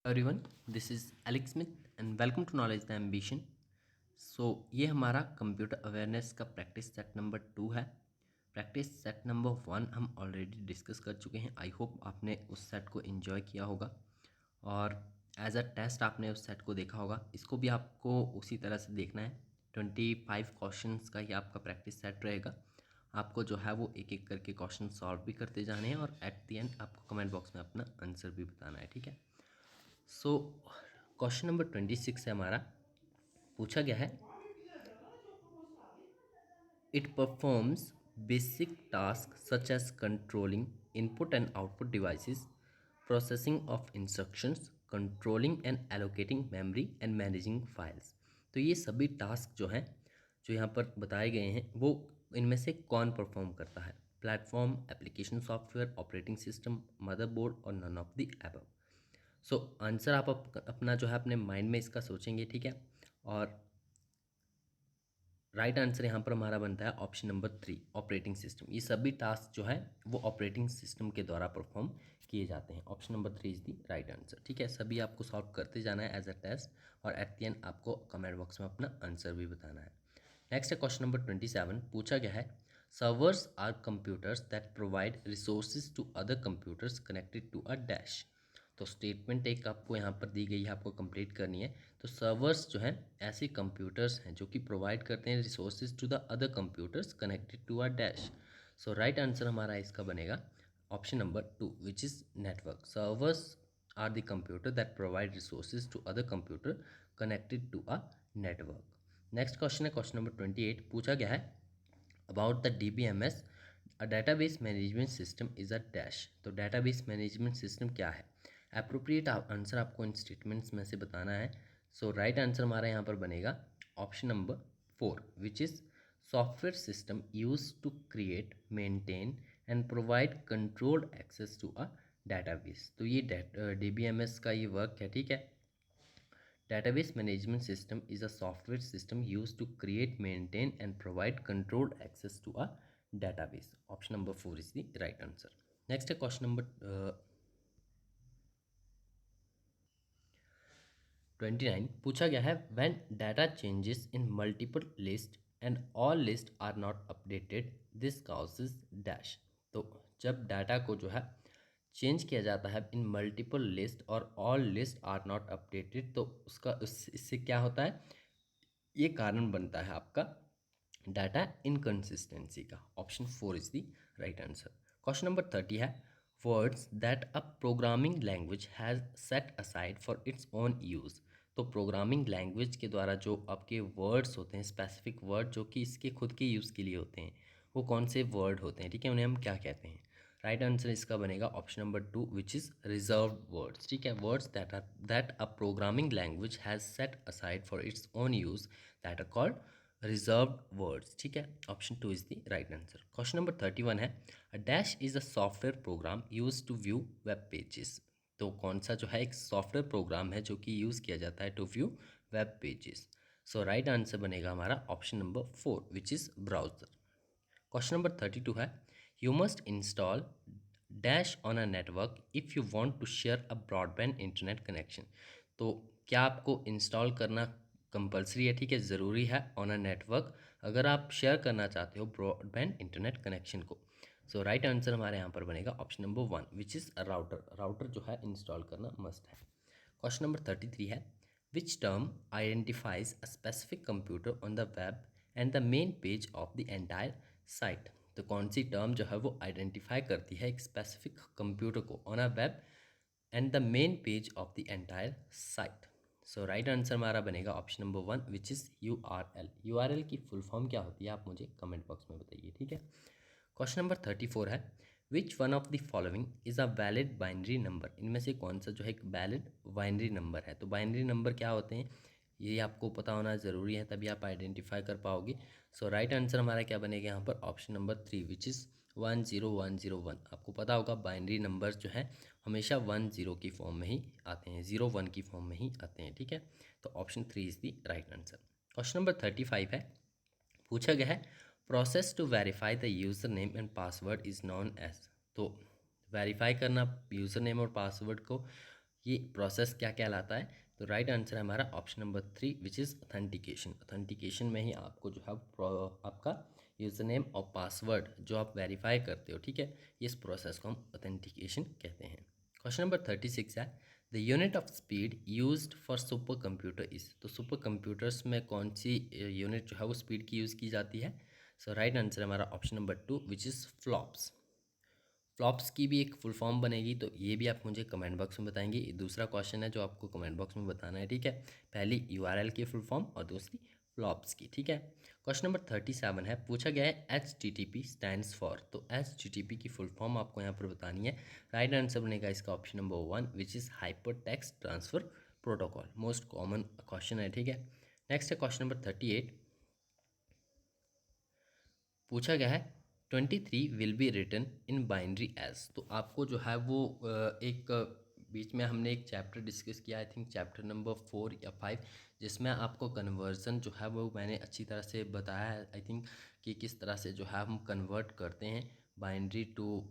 Everyone, this is Alex Smith and welcome to knowledge the ambition. So ये हमारा computer awareness का practice set number 2 है। Practice set number 1 हम already discuss कर चुके हैं। आई होप आपने उस सेट को एंजॉय किया होगा और एज अ टेस्ट आपने उस सेट को देखा होगा। इसको भी आपको उसी तरह से देखना है। 25 क्वेश्चंस का ही आपका प्रैक्टिस सेट रहेगा। आपको जो है वो एक एक करके क्वेश्चन सॉल्व भी करते जाने हैं और एट द एंड आपको कमेंट बॉक्स में अपना आंसर भी बताना है, ठीक है। सो क्वेश्चन नंबर 26 है हमारा। पूछा गया है, it performs basic task such as controlling input and output devices, processing of instructions, controlling and allocating memory and managing files. तो ये सभी टास्क जो हैं, जो यहाँ पर बताए गए हैं, वो इनमें से कौन परफॉर्म करता है? Platform, application software, operating system, motherboard और none of the above. So answer आप अपना जो है अपने माइंड में इसका सोचेंगे, ठीक है। और राइट आंसर यहाँ पर हमारा बनता है ऑप्शन नंबर 3, ऑपरेटिंग सिस्टम। ये सभी टास्क जो है वो ऑपरेटिंग सिस्टम के द्वारा परफॉर्म किए जाते हैं। Option number 3 is the right answer, ठीक है। सभी आपको सॉल्व करते जाना है एज अ टेस्ट और एट द एंड आपको कमेंट बॉक्स में अपना आंसर भी बताना है। नेक्स्ट है क्वेश्चन नंबर 27। पूछा गया है, servers are computers that provide resources to other computers connected to a dash. तो स्टेटमेंट एक आपको यहाँ पर दी गई है, आपको कंप्लीट करनी है। तो सर्वर्स जो हैं ऐसे कंप्यूटर्स हैं जो कि प्रोवाइड करते हैं resources to the other computers connected to a dash. So right answer हमारा इसका बनेगा option number 2 which is network. Servers are the computer that provide resources to other computer connected to a network. Next question है question number 28। पूछा गया है, about the DBMS, a database management system is a dash. तो database management system क्या है? Appropriate answer आपको इन statements में से बताना है। सो राइट आंसर हमारा यहाँ पर बनेगा option number 4 which is software system use to create, maintain and provide controlled access to a database. तो ये DBMS का ये वर्क है, ठीक है। Database management system is a software system used to create, maintain and provide controlled access to a database. Option number 4 is the right answer. Next question number 29। पूछा गया है, when data changes in multiple list and all list are not updated, this causes dash। तो जब data को जो है change किया जाता है इन मल्टीपल लिस्ट और all list are not updated, तो इससे क्या होता है? ये कारण बनता है आपका डाटा इनकन्सिस्टेंसी का। Option 4 is the right answer. Question number 30 है, words that a programming language has set aside for its own use. तो प्रोग्रामिंग लैंग्वेज के द्वारा जो आपके वर्ड्स होते हैं, स्पेसिफिक वर्ड जो कि इसके खुद के यूज़ के लिए होते हैं, वो कौन से वर्ड होते हैं, ठीक है, उन्हें हम क्या कहते हैं? राइट आंसर इसका बनेगा option number 2 which is reserved words, ठीक है। Words that a programming language has set aside for its own use that are called reserved words, ठीक है। Option 2 is the right answer. Question number 31 है, a dash is a software program use to view web pages. तो कौन सा जो है एक software program है जो कि यूज़ किया जाता है to view web pages? So right answer बनेगा हमारा option number 4 which is browser. Question number 32 है, you must install dash on a network if you want to share a broadband internet connection. तो क्या आपको install करना compulsory है, ठीक है, ज़रूरी है ऑन अ नेटवर्क अगर आप शेयर करना चाहते हो ब्रॉडबैंड इंटरनेट कनेक्शन को? सो राइट आंसर हमारे यहाँ पर बनेगा option number 1 which is a router. Router जो है इंस्टॉल करना मस्ट है। क्वेश्चन नंबर 33 है, which term identifies a specific computer on the web and the main page of the entire site. तो कौन सी टर्म जो है वो आइडेंटिफाई करती है एक स्पेसिफिक कंप्यूटर को on a web and the main page of the entire site? So right answer हमारा बनेगा option number 1 which is URL। URL की फुल फॉर्म क्या होती है आप मुझे कमेंट बॉक्स में बताइए, ठीक है। क्वेश्चन नंबर 34 है, which one of the following is a valid binary number. इनमें से कौन सा जो है एक वैलिड बाइनरी नंबर है? तो बाइनरी नंबर क्या होते हैं ये आपको पता होना ज़रूरी है, तभी आप आइडेंटिफाई कर पाओगे। सो राइट आंसर हमारा क्या बनेगा यहाँ पर ऑप्शन नंबर 3 विच इज़ 10101। आपको पता होगा बाइनरी नंबर्स जो हैं हमेशा 10 की फॉर्म में ही आते हैं, 01 की फॉर्म में ही आते हैं, ठीक है। तो option 3 is the right answer. Question number 35 है, पूछा गया है, process to verify the user name and password is known as. तो वेरीफाई करना यूज़र नेम और पासवर्ड को ये प्रोसेस क्या कहलाता है? तो राइट आंसर है हमारा option number 3 which is authentication. Authentication में ही आपको जो है आपका यूज़र नेम और पासवर्ड जो आप वेरीफाई करते हो, ठीक है, इस प्रोसेस को हम ऑथेंटिकेशन कहते हैं। क्वेश्चन नंबर 36 है the unit of speed used for super computer is. तो सुपर कंप्यूटर्स में कौन सी यूनिट जो है वो स्पीड की यूज़ की जाती है? सो राइट आंसर हमारा option number 2 which is flops. Flops की भी एक फुल फॉर्म बनेगी, तो ये भी आप मुझे कमेंट बॉक्स में बताएंगे। ये दूसरा क्वेश्चन है जो आपको कमेंट बॉक्स में बताना है, ठीक है। पहली यूआरएल की फुल फॉर्म और दूसरी फ्लॉप्स की, ठीक है। क्वेश्चन नंबर 37 है, पूछा गया है HTTP स्टैंड्स फॉर। तो HTTP की फुल फॉर्म आपको यहाँ पर बतानी है। राइट आंसर बनेगा इसका option number 1 which is hyper text transfer protocol. Most common question है, ठीक है। नेक्स्ट है क्वेश्चन नंबर 38। पूछा गया है 23 will be written in binary as. तो आपको जो है वो एक बीच में हमने एक चैप्टर डिस्कस किया, आई थिंक चैप्टर नंबर 4 या 5, जिसमें आपको कन्वर्जन जो है वो मैंने अच्छी तरह से बताया है, आई थिंक, कि किस तरह से जो है हम कन्वर्ट करते हैं बाइनरी टू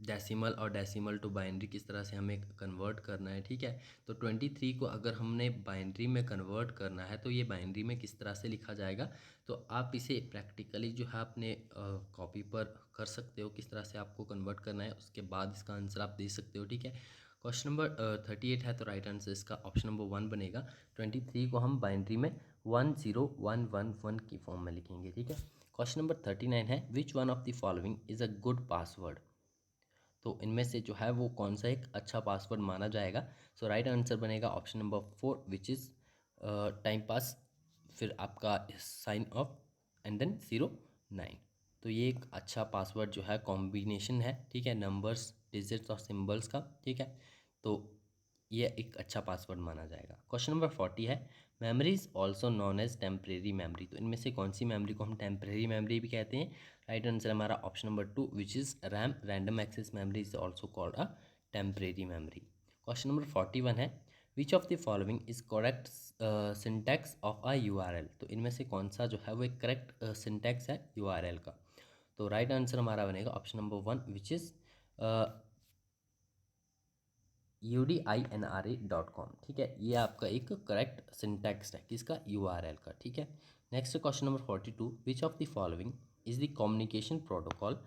डेसिमल और डेसिमल टू बाइनरी, किस तरह से हमें कन्वर्ट करना है, ठीक है। तो 23 को अगर हमने बाइनरी में कन्वर्ट करना है तो ये बाइनरी में किस तरह से लिखा जाएगा, तो आप इसे प्रैक्टिकली जो है अपने कॉपी पर कर सकते हो, किस तरह से आपको कन्वर्ट करना है, उसके बाद इसका आंसर आप दे सकते हो, ठीक है। क्वेश्चन नंबर 38 है, तो राइट आंसर इसका ऑप्शन नंबर 1 बनेगा। 23 को हम बाइनरी में 10111 की फॉर्म में लिखेंगे, ठीक है। क्वेश्चन नंबर 39 है which one of the following is a good password. तो इनमें से जो है वो कौन सा एक अच्छा पासवर्ड माना जाएगा? सो राइट आंसर बनेगा option number 4 which is time pass, फिर आपका साइन ऑफ एंड देन 09। तो ये एक अच्छा पासवर्ड जो है कॉम्बिनेशन है, ठीक है, नंबर्स, डिजिट्स और सिंबल्स का, ठीक है। तो ये एक अच्छा पासवर्ड माना जाएगा। क्वेश्चन नंबर 40 है memory is also known as temporary memory. तो इनमें से कौन सी मेमोरी को हम टेम्परेरी मेमोरी भी कहते हैं? राइट आंसर हमारा option number 2 which is RAM, random access memory is also called a temporary memory. Question number 41 है which of the following is correct syntax of a URL। तो इनमें से कौन सा जो है वो एक करेक्ट सिंटैक्स है URL का? तो राइट आंसर हमारा बनेगा option number 1 which is UDINRA.com, ठीक है। ये आपका एक करेक्ट सिंटैक्स है किसका? URL का, ठीक है। Next question number 42 which of the following is the communication protocol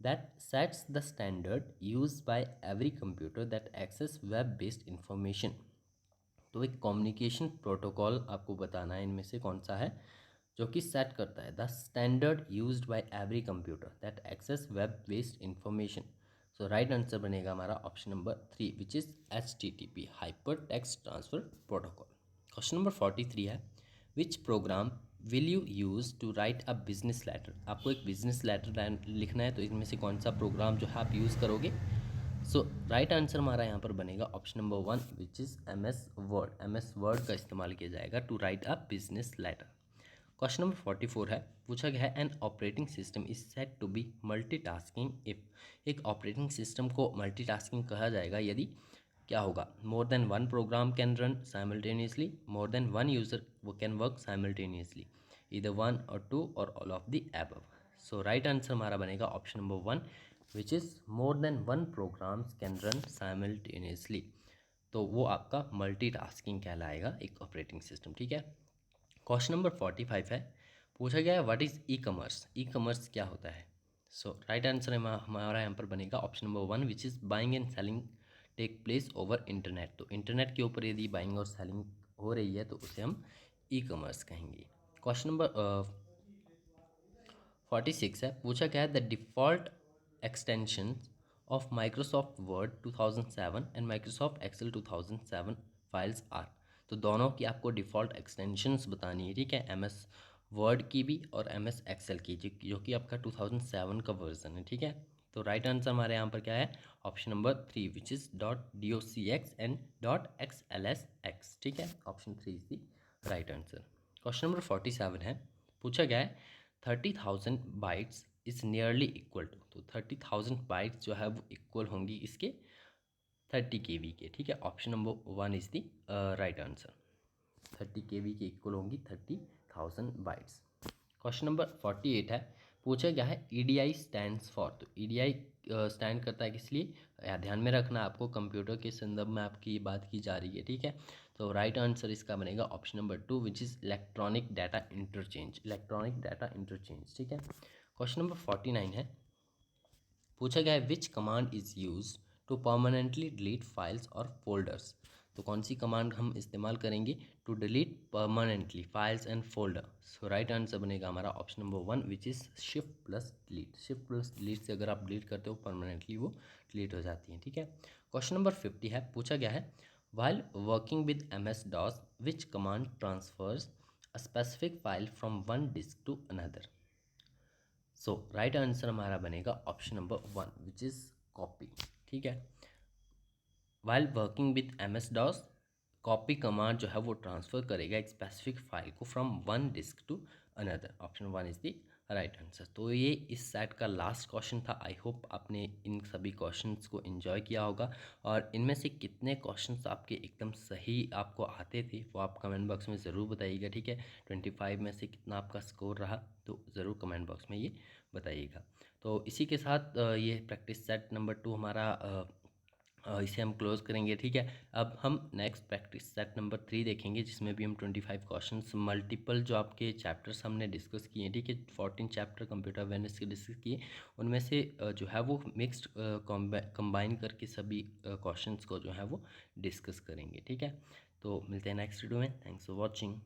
that sets the standard use by every computer that access web based information. तो एक कम्युनिकेशन प्रोटोकॉल आपको बताना है इनमें से कौन सा है जो कि सेट करता है the standard used by every computer that access web based information. So right answer बनेगा हमारा option number 3 which is HTTP hyper text transfer protocol. Question number 43 है which program will you use to write a business letter. आपको एक business letter लिखना है, तो इनमें से कौन सा प्रोग्राम जो है आप यूज़ करोगे? सो राइट आंसर हमारा यहाँ पर बनेगा option number 1 which is MS word. MS word का इस्तेमाल किया जाएगा to write a business letter. Question number 44 है, पूछा गया है an operating system is set to be multitasking if. एक ऑपरेटिंग सिस्टम को मल्टीटास्किंग कहा जाएगा यदि क्या होगा? More than one program can run simultaneously, more than one user वो कैन वर्क साइमल्टेनियसली, इधर वन और टू और all of the above. So right answer हमारा बनेगा option number 1 which is more than one programs can run simultaneously. तो वो आपका multitasking कहलाएगा एक ऑपरेटिंग सिस्टम, ठीक है। क्वेश्चन नंबर 45 है, पूछा गया है what is e commerce. E commerce क्या होता है? सो राइट आंसर हमारा यहाँ पर बनेगा option number 1 which is buying and selling take place over internet. तो इंटरनेट के ऊपर यदि बाइंग और सेलिंग हो रही है तो उसे हम ई कॉमर्स कहेंगे। क्वेश्चन नंबर 46 है, पूछा गया है the default extension of Microsoft Word 2007 and Microsoft Excel 2007 files are. तो दोनों की आपको डिफ़ॉल्ट एक्सटेंशंस बतानी है, ठीक है, MS वर्ड की भी और MS एक्सेल की, जो कि आपका 2007 का वर्जन है, ठीक है। तो राइट आंसर हमारे यहाँ पर क्या है? Option number 3 which is .docx and .xlsx, ठीक है। Option 3 is the right answer. Question number 47 है, पूछा गया है 30,000 bytes is nearly equal to. तो 30,000 बाइट्स जो है वो इक्वल होंगी इसके 30 KB के, ठीक है। Option number 1 is the right answer. 30 KB के इक्वल होंगी 30,000 बाइट्स। क्वेश्चन नंबर 48 है, पूछा गया है ईडीआई स्टैंड्स फॉर, तो ईडीआई स्टैंड करता है किस लिए, ध्यान में रखना आपको, कंप्यूटर के संदर्भ में आपकी ये बात की जा रही है, ठीक है। तो राइट आंसर इसका बनेगा option number 2 which is electronic data interchange, electronic data interchange, ठीक है। क्वेश्चन नंबर 49 है, पूछा गया है which command is use to permanently delete files और फोल्डर्स, तो कौन सी कमांड हम इस्तेमाल करेंगे to delete permanently files and folder. So right answer बनेगा हमारा option number 1 which is shift plus delete, shift plus delete से अगर आप डिलीट करते हो परमानेंटली वो डिलीट हो जाती है, ठीक है। क्वेश्चन नंबर 50 है, पूछा गया है while working with MS DOS which command transfers a specific file from one disk to another. So right answer हमारा बनेगा option number 1 which is copy, ठीक है। While working with MS DOS, copy command जो है वो transfer करेगा एक specific file को from one disk to another, option 1 is the right answer. तो ये इस सेट का लास्ट क्वेश्चन था। आई होप आपने इन सभी क्वेश्चंस को एंजॉय किया होगा, और इनमें से कितने क्वेश्चंस आपके एकदम सही आपको आते थे वो आप कमेंट बॉक्स में ज़रूर बताइएगा, ठीक है। 25 में से कितना आपका स्कोर रहा तो ज़रूर कमेंट बॉक्स में ये बताइएगा। तो इसी के साथ ये प्रैक्टिस सेट नंबर 2 हमारा इसे हम क्लोज़ करेंगे, ठीक है। अब हम नेक्स्ट प्रैक्टिस सेट नंबर 3 देखेंगे, जिसमें भी हम 25 क्वेश्चंस मल्टीपल जो आपके चैप्टर्स हमने डिस्कस किए हैं, ठीक है। 14 चैप्टर कंप्यूटर अवेयरनेस के डिस्कस किए, उनमें से जो है वो मिक्स्ड कंबाइन करके सभी क्वेश्चंस को जो है वो डिस्कस करेंगे, ठीक है। तो मिलते हैं नेक्स्ट वीडियो में। Thanks for watching.